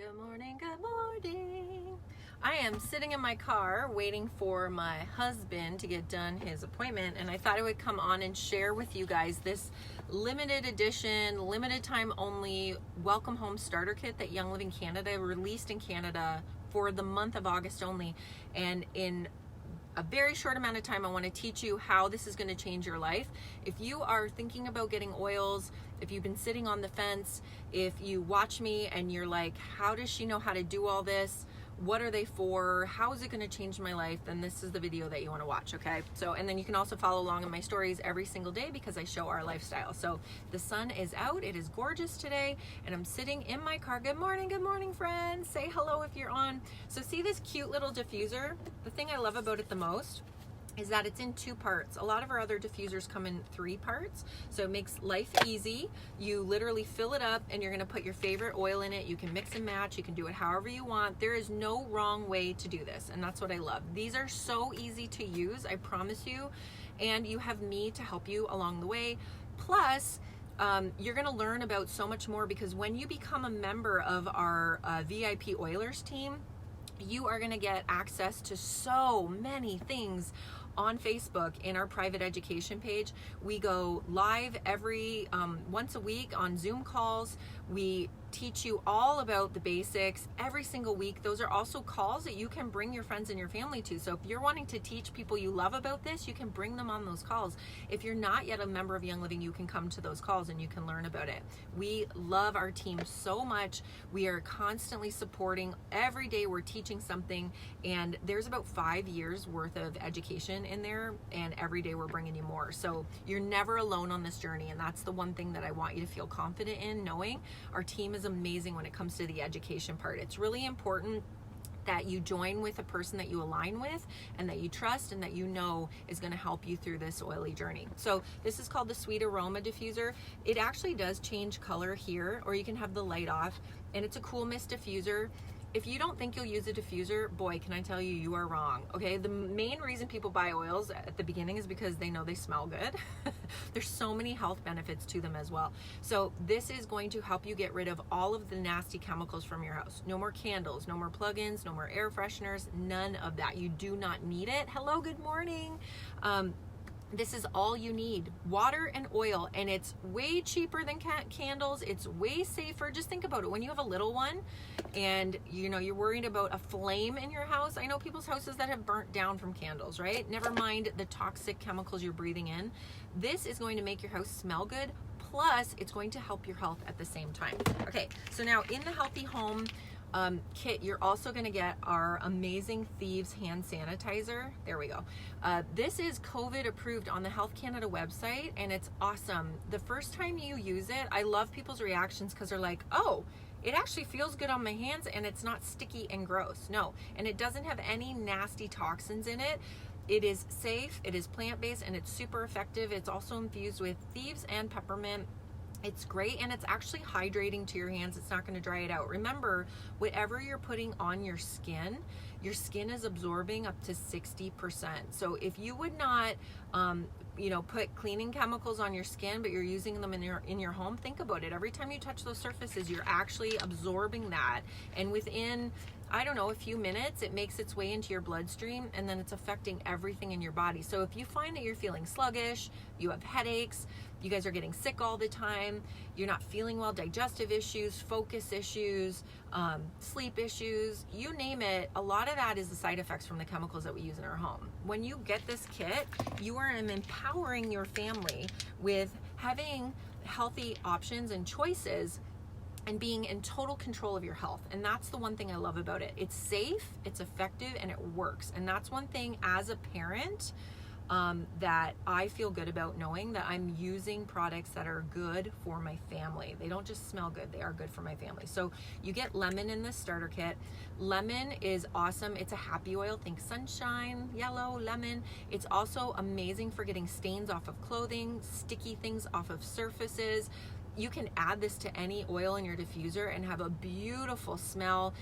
Good morning, good morning. I am sitting in my car waiting for my husband to get done his appointment, and I thought I would come on and share with you guys this limited edition, limited time only welcome home starter kit that Young Living Canada released in Canada for the month of August only. And in a very short amount of time, I want to teach you how this is going to change your life. If you are thinking about getting oils, if you've been sitting on the fence, if you watch me and you're like, how does she know how to do all this? What are they for? How is it going to change my life? Then this is the video that you want to watch, okay? So, and then you can also follow along in my stories every single day because I show our lifestyle. So the sun is out. It is gorgeous today, and I'm sitting in my car. Good morning, friends. Say hello if you're on. So see this cute little diffuser? The thing I love about it the most is that it's in 2 parts. A lot of our other diffusers come in 3 parts, so it makes life easy. You literally fill it up and you're gonna put your favorite oil in it. You can mix and match, you can do it however you want. There is no wrong way to do this, and that's what I love. These are so easy to use, I promise you, and you have me to help you along the way. Plus, you're gonna learn about so much more because when you become a member of our VIP Oilers team, you are gonna get access to so many things on Facebook in our private education page. We go live every once a week on Zoom calls. We teach you all about the basics every single week. Those are also calls that you can bring your friends and your family to. So if you're wanting to teach people you love about this, you can bring them on those calls. If you're not yet a member of Young Living, you can come to those calls and you can learn about it. We love our team so much. We are constantly supporting. Every day we're teaching something, and there's about 5 years worth of education in there, and every day we're bringing you more. So you're never alone on this journey, and that's the one thing that I want you to feel confident in, knowing our team is amazing when it comes to the education part. It's really important that you join with a person that you align with and that you trust and that you know is going to help you through this oily journey. So this is called the Sweet Aroma Diffuser. It actually does change color here, or you can have the light off, and it's a cool mist diffuser. If you don't think you'll use a diffuser, boy, can I tell you, you are wrong, okay? The main reason people buy oils at the beginning is because they know they smell good. There's so many health benefits to them as well. So this is going to help you get rid of all of the nasty chemicals from your house. No more candles, no more plug-ins, no more air fresheners, none of that. You do not need it. Hello, good morning. This is all you need, water and oil, and it's way cheaper than candles. It's way safer. Just think about it. When you have a little one and you're worried about a flame in your house. I know people's houses that have burnt down from candles, right? Never mind the toxic chemicals you're breathing in. This is going to make your house smell good. Plus, it's going to help your health at the same time. Okay, so now in the Healthy Home kit, you're also going to get our amazing Thieves hand sanitizer. There we go. This is COVID approved on the Health Canada website, and it's awesome. The first time you use it, I love people's reactions because they're like, oh, it actually feels good on my hands and it's not sticky and gross. No, and it doesn't have any nasty toxins in it. It is safe, it is plant-based, and it's super effective. It's also infused with Thieves and peppermint. It's great, and it's actually hydrating to your hands. It's not going to dry it out. Remember, whatever you're putting on your skin is absorbing up to 60%. So if you would not put cleaning chemicals on your skin, but you're using them in your home, think about it. Every time you touch those surfaces, you're actually absorbing that, and within, I don't know, a few minutes, it makes its way into your bloodstream, and then it's affecting everything in your body. So if you find that you're feeling sluggish, you have headaches, you guys are getting sick all the time, you're not feeling well, digestive issues, focus issues, sleep issues, you name it, a lot of that is the side effects from the chemicals that we use in our home. When you get this kit, you are empowering your family with having healthy options and choices and being in total control of your health. And that's the one thing I love about it. It's safe, it's effective, and it works. And that's one thing as a parent that I feel good about, knowing that I'm using products that are good for my family. They don't just smell good, they are good for my family. So you get lemon in this starter kit. Lemon is awesome. It's a happy oil. Think sunshine, yellow, lemon. It's also amazing for getting stains off of clothing, sticky things off of surfaces. You can add this to any oil in your diffuser and have a beautiful smell.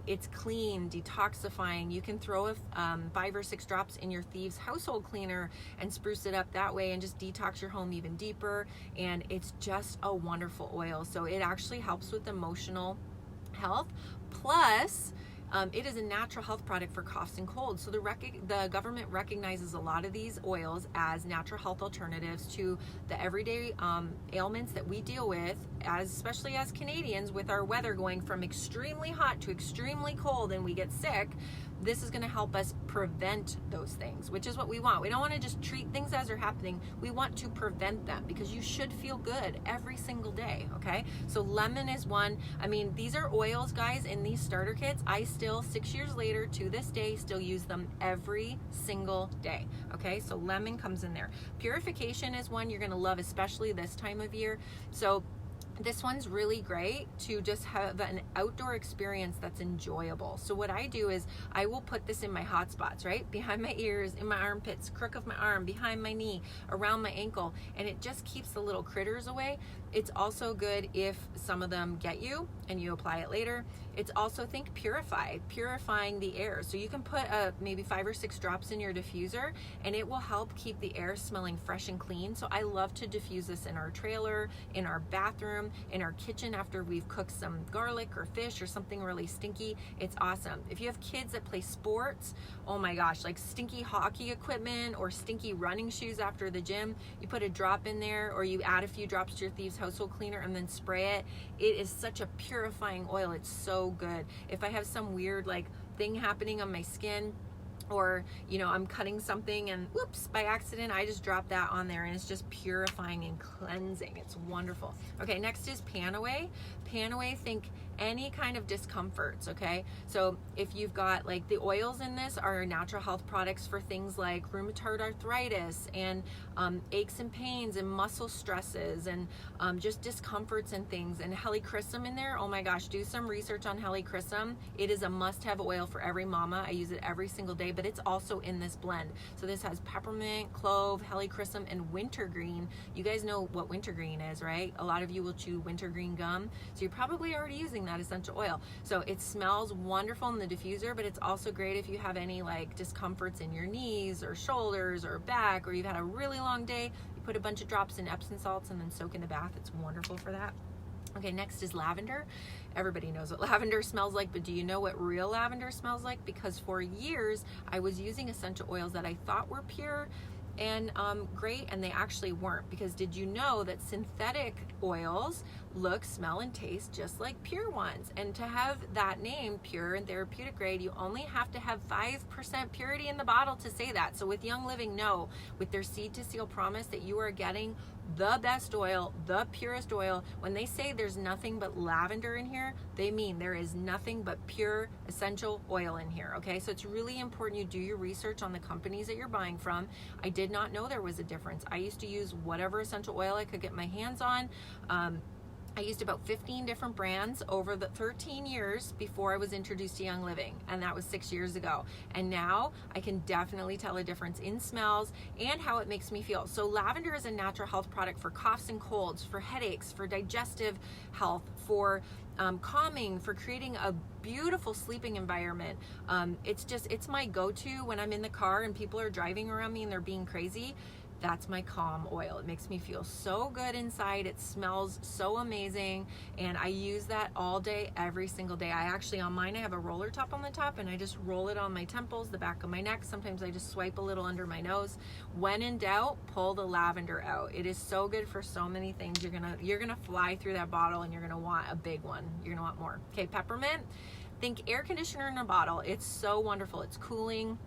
It's clean, detoxifying. You can throw 5 or 6 drops in your Thieves household cleaner and spruce it up that way and just detox your home even deeper. And it's just a wonderful oil. So it actually helps with emotional health. Plus, it is a natural health product for coughs and colds. So the government recognizes a lot of these oils as natural health alternatives to the everyday ailments that we deal with, especially as Canadians, with our weather going from extremely hot to extremely cold and we get sick. This is going to help us prevent those things, which is what we want. We don't want to just treat things as they're happening. We want to prevent them, because you should feel good every single day, okay? So lemon is one. I mean, these are oils, guys, in these starter kits. I still, 6 years later, to this day, still use them every single day, okay? So lemon comes in there. Purification is one you're going to love, especially this time of year. So this one's really great to just have an outdoor experience that's enjoyable. So what I do is I will put this in my hot spots, right? Behind my ears, in my armpits, crook of my arm, behind my knee, around my ankle, and it just keeps the little critters away. It's also good if some of them get you and you apply it later. It's also, think purifying the air. So you can put maybe 5 or 6 drops in your diffuser, and it will help keep the air smelling fresh and clean. So I love to diffuse this in our trailer, in our bathroom, in our kitchen after we've cooked some garlic or fish or something really stinky. It's awesome. If you have kids that play sports, oh my gosh, like stinky hockey equipment or stinky running shoes after the gym, you put a drop in there, or you add a few drops to your Thieves household cleaner and then spray it. It is such a purifying oil. It's so good. If I have some weird like thing happening on my skin, or I'm cutting something and whoops, by accident, I just drop that on there, and it's just purifying and cleansing. It's wonderful. Okay, next is Panaway. Panaway, think any kind of discomforts, okay? So if you've got, like, the oils in this are natural health products for things like rheumatoid arthritis and aches and pains and muscle stresses and just discomforts and things. And helichrysum in there, oh my gosh, do some research on helichrysum. It is a must-have oil for every mama. I use it every single day, but it's also in this blend. So this has peppermint, clove, helichrysum, and wintergreen. You guys know what wintergreen is, right? A lot of you will chew wintergreen gum, so you're probably already using that essential oil. So it smells wonderful in the diffuser, but it's also great if you have any like discomforts in your knees or shoulders or back, or you've had a really long day. You put a bunch of drops in Epsom salts and then soak in the bath. It's wonderful for that. Okay, next is lavender. Everybody knows what lavender smells like, but do you know what real lavender smells like? Because for years I was using essential oils that I thought were pure and great, and they actually weren't. Because did you know that synthetic oils look, smell, and taste just like pure ones? And to have that name, pure and therapeutic grade, you only have to have 5% purity in the bottle to say that. So with Young Living, know with their seed to seal promise that you are getting the best oil, the purest oil. When they say there's nothing but lavender in here, they mean there is nothing but pure essential oil in here, okay? So it's really important you do your research on the companies that you're buying from. I did not know there was a difference. I used to use whatever essential oil I could get my hands on. I used about 15 different brands over the 13 years before I was introduced to Young Living, and that was 6 years ago. And now I can definitely tell a difference in smells and how it makes me feel. So lavender is a natural health product for coughs and colds, for headaches, for digestive health, for calming, for creating a beautiful sleeping environment. It's my go-to when I'm in the car and people are driving around me and they're being crazy. That's my calm oil. It makes me feel so good inside. It smells so amazing, and I use that all day, every single day. I actually, on mine, I have a roller top on the top, and I just roll it on my temples, the back of my neck. Sometimes I just swipe a little under my nose. When in doubt, pull the lavender out. It is so good for so many things. You're gonna fly through that bottle, and you're gonna want a big one. You're gonna want more. Okay, peppermint. Think air conditioner in a bottle. It's so wonderful. It's cooling.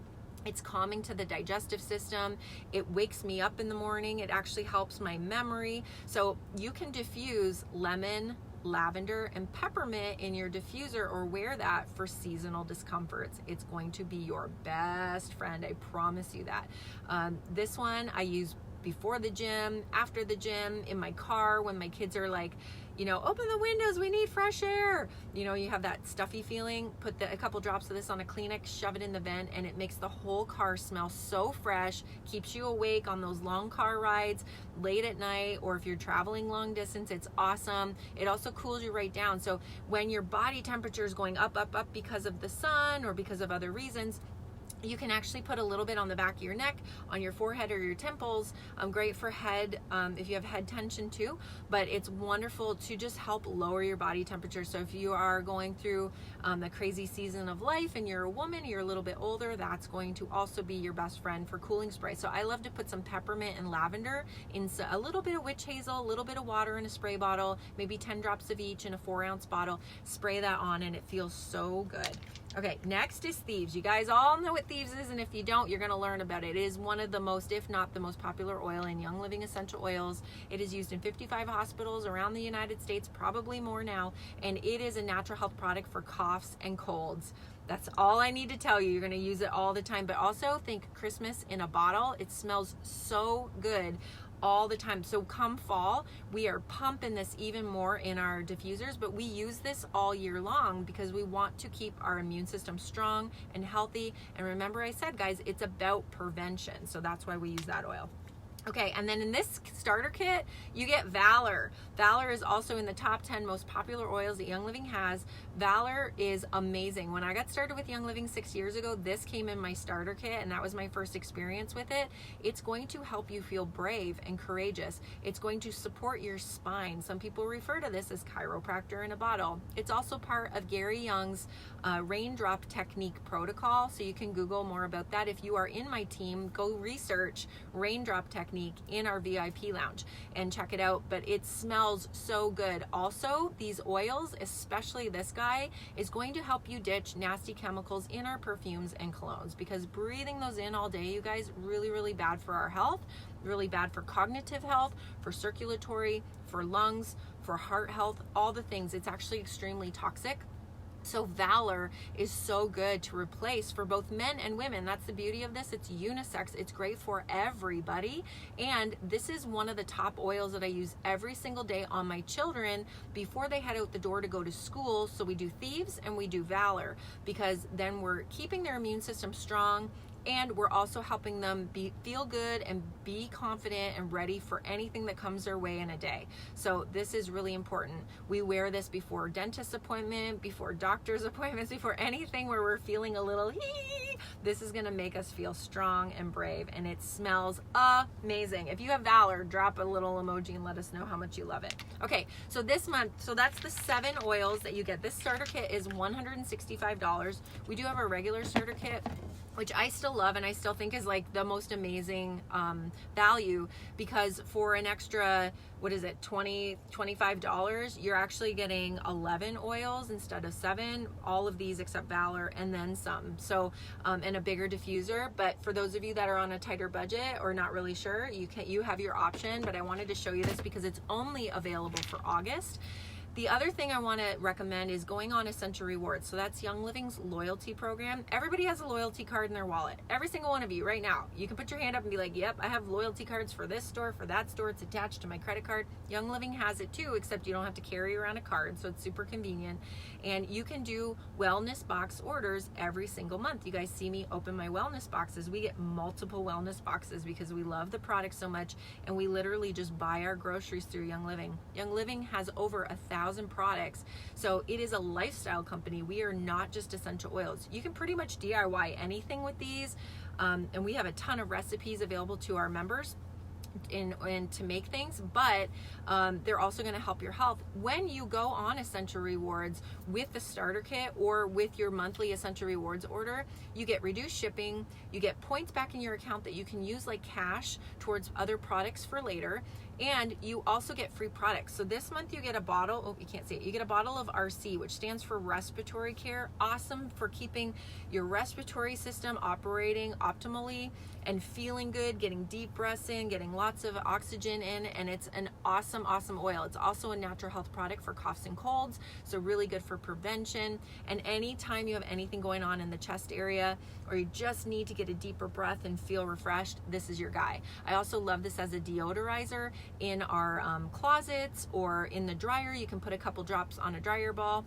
It's calming to the digestive system. It wakes me up in the morning. It actually helps my memory. So you can diffuse lemon, lavender, and peppermint in your diffuser, or wear that for seasonal discomforts. It's going to be your best friend. I promise you that. This one I use before the gym, after the gym, in my car when my kids are like, open the windows, we need fresh air. You have that stuffy feeling, put a couple drops of this on a Kleenex, shove it in the vent, and it makes the whole car smell so fresh, keeps you awake on those long car rides, late at night, or if you're traveling long distance. It's awesome. It also cools you right down. So when your body temperature is going up, up, up because of the sun or because of other reasons, You can actually put a little bit on the back of your neck, on your forehead or your temples. Great for head, if you have head tension too, but it's wonderful to just help lower your body temperature. So if you are going through the crazy season of life and you're a woman, you're a little bit older, that's going to also be your best friend for cooling spray. So I love to put some peppermint and lavender in a little bit of witch hazel, a little bit of water in a spray bottle, maybe 10 drops of each in a 4-ounce bottle. Spray that on and it feels so good. Okay, next is Thieves. You guys all know what Thieves is, and if you don't, you're gonna learn about it. It is one of the most, if not the most popular oil in Young Living essential oils. It is used in 55 hospitals around the United States, probably more now, and it is a natural health product for coughs and colds. That's all I need to tell you. You're gonna use it all the time, but also think Christmas in a bottle. It smells so good all the time. So come fall, we are pumping this even more in our diffusers, but we use this all year long because we want to keep our immune system strong and healthy. And remember I said, guys, it's about prevention. So that's why we use that oil. Okay, and then in this starter kit, you get Valor. Valor is also in the top 10 most popular oils that Young Living has. Valor is amazing. When I got started with Young Living 6 years ago, this came in my starter kit, and that was my first experience with it. It's going to help you feel brave and courageous. It's going to support your spine. Some people refer to this as chiropractor in a bottle. It's also part of Gary Young's raindrop technique protocol, so you can Google more about that. If you are in my team, go research raindrop technique in our VIP lounge and check it out, but it smells so good. Also, these oils, especially this guy, is going to help you ditch nasty chemicals in our perfumes and colognes, because breathing those in all day, you guys, really bad for our health, really bad for cognitive health, for circulatory, for lungs, for heart health, all the things. It's actually extremely toxic. So Valor is so good to replace for both men and women. That's the beauty of this. It's unisex. It's great for everybody. And this is one of the top oils that I use every single day on my children before they head out the door to go to school. So we do Thieves and we do Valor, because then we're keeping their immune system strong, and we're also helping them feel good and be confident and ready for anything that comes their way in a day. So this is really important. We wear this before dentist appointment, before doctor's appointments, before anything where we're feeling a little hee. This is gonna make us feel strong and brave, and it smells amazing. If you have Valor, drop a little emoji and let us know how much you love it. Okay, so this month, so that's the 7 oils that you get. This starter kit is $165. We do have a regular starter kit, which I still love and I still think is like the most amazing value, because for an extra, what is it, $25, you're actually getting 11 oils instead of 7, all of these except Valor and then some. So and a bigger diffuser. But for those of you that are on a tighter budget or not really sure, you have your option, but I wanted to show you this because it's only available for August. The other thing I want to recommend is going on Essential Rewards. So that's Young Living's loyalty program. Everybody has a loyalty card in their wallet. Every single one of you right now. You can put your hand up and be like, yep, I have loyalty cards for this store, for that store. It's attached to my credit card. Young Living has it too, except you don't have to carry around a card. So it's super convenient. And you can do wellness box orders every single month. You guys see me open my wellness boxes. We get multiple wellness boxes because we love the product so much. And we literally just buy our groceries through Young Living. Young Living has over 1,000 products. So it is a lifestyle company. We are not just essential oils. You can pretty much DIY anything with these. And we have a ton of recipes available to our members and to make things, but they're also going to help your health. When you go on Essential Rewards with the starter kit or with your monthly Essential Rewards order, you get reduced shipping, you get points back in your account that you can use like cash towards other products for later, and you also get free products. So this month you get a bottle, oh, you can't see it, you get a bottle of RC, which stands for respiratory care. Awesome for keeping your respiratory system operating optimally and feeling good, getting deep breaths in, getting lots of oxygen in, and it's an awesome oil. It's also a natural health product for coughs and colds, so really good for prevention. And anytime you have anything going on in the chest area, or you just need to get a deeper breath and feel refreshed, this is your guy. I also love this as a deodorizer in our closets or in the dryer. You can put a couple drops on a dryer ball.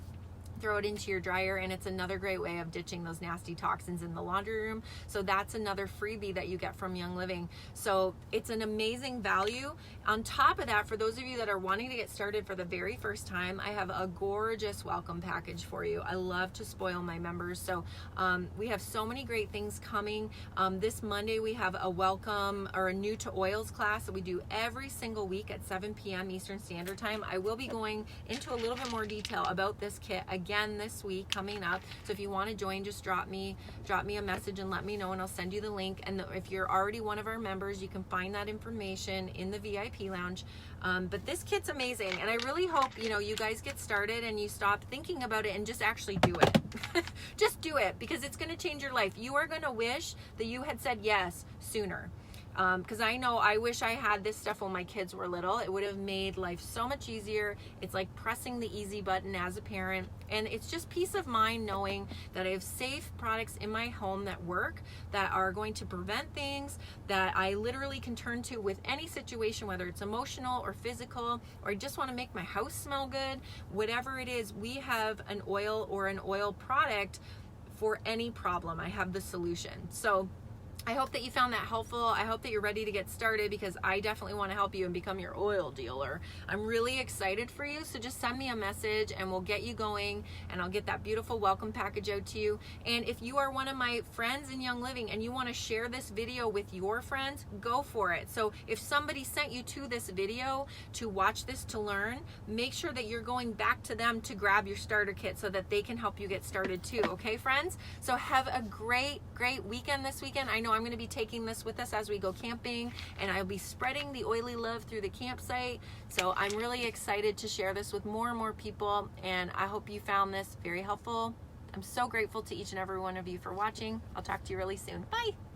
throw it into your dryer, and it's another great way of ditching those nasty toxins in the laundry room. So that's another freebie that you get from Young Living. So it's an amazing value. On top of that, for those of you that are wanting to get started for the very first time, I have a gorgeous welcome package for you. I love to spoil my members. So we have so many great things coming. This Monday we have a welcome or a new to oils class that we do every single week at 7 p.m. Eastern Standard Time. I will be going into a little bit more detail about this kit again this week coming up. So if you want to join, just drop me a message and let me know, and I'll send you the link. And if you're already one of our members, you can find that information in the VIP lounge. But this kit's amazing, and I really hope you guys get started and you stop thinking about it and just actually do it. Just do it, because it's going to change your life. You are going to wish that you had said yes sooner. Because I wish I had this stuff when my kids were little. It would have made life so much easier. It's like pressing the easy button as a parent, and it's just peace of mind knowing that I have safe products in my home that work, that are going to prevent things, that I literally can turn to with any situation, whether it's emotional or physical, or I just want to make my house smell good. Whatever it is, we have an oil or an oil product for any problem. I have the solution. So I hope that you found that helpful. I hope that you're ready to get started, because I definitely want to help you and become your oil dealer. I'm really excited for you. So just send me a message and we'll get you going, and I'll get that beautiful welcome package out to you. And if you are one of my friends in Young Living and you want to share this video with your friends, go for it. So if somebody sent you to this video to watch this to learn, make sure that you're going back to them to grab your starter kit so that they can help you get started too. Okay, friends? So have a great weekend this weekend. I know I'm going to be taking this with us as we go camping, and I'll be spreading the oily love through the campsite. So I'm really excited to share this with more and more people, and I hope you found this very helpful. I'm so grateful to each and every one of you for watching. I'll talk to you really soon. Bye.